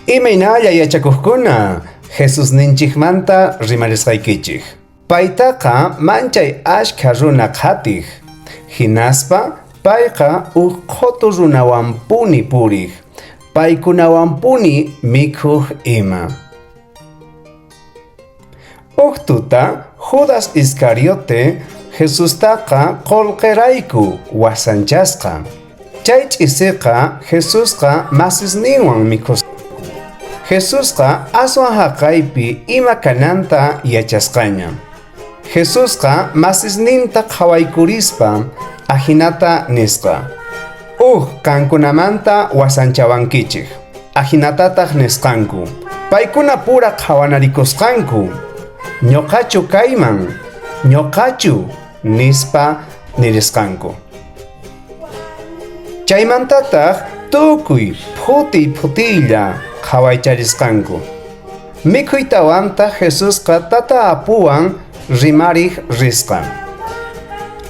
Imaynalla yachakuqkuna, Jesús ninchikmanta rimarisqaykichik. Paytaqa manchay ashka runa qhatiq. Hinaspa payqa qhotu runawanpuni puriq. Paykunawanpuni mikhuq ima. Tuta Judas Iscariote Jesustaqa qolqirayku wasanchasqa. Chay ch'isiqa Jesusqa masisninwan mikhusqa. Jesusqa aswan haqaypi ima kananta yachasqaña. Jesusqa masisninta qhawaykurispa ahinata nisqa. Kankunamanta wasanchawankichik. Ahinatataq nisqanku. Paykuna pura qhawanarikusqanku. Ñoqachu kayman, ñoqachu nispa nirisqanku. Chaymantataq tukuy phutilla qhawaycharisqanku. Mikhuytawanta Jesusqa tata apuwan rimariq risqa.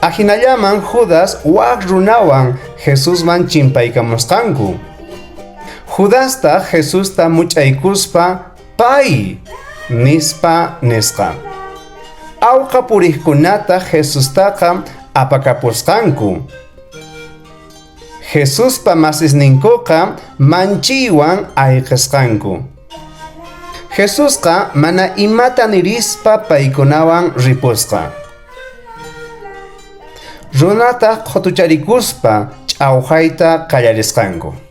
Ahinallaman Judas waq runawan Jesusman chimpaykamusqanku. Judasta Jesusta much'aykuspa pay nispa nisqa. Awqa puriqkunata Jesustaqa apakapusqanku. Jesuspa masisninkuqa manchiywan ayqisqanku. Jesusqa mana imata nirispa paykunawan ripusqa. Runata qhotucharikuspa ch'awqayta qallarisqanku.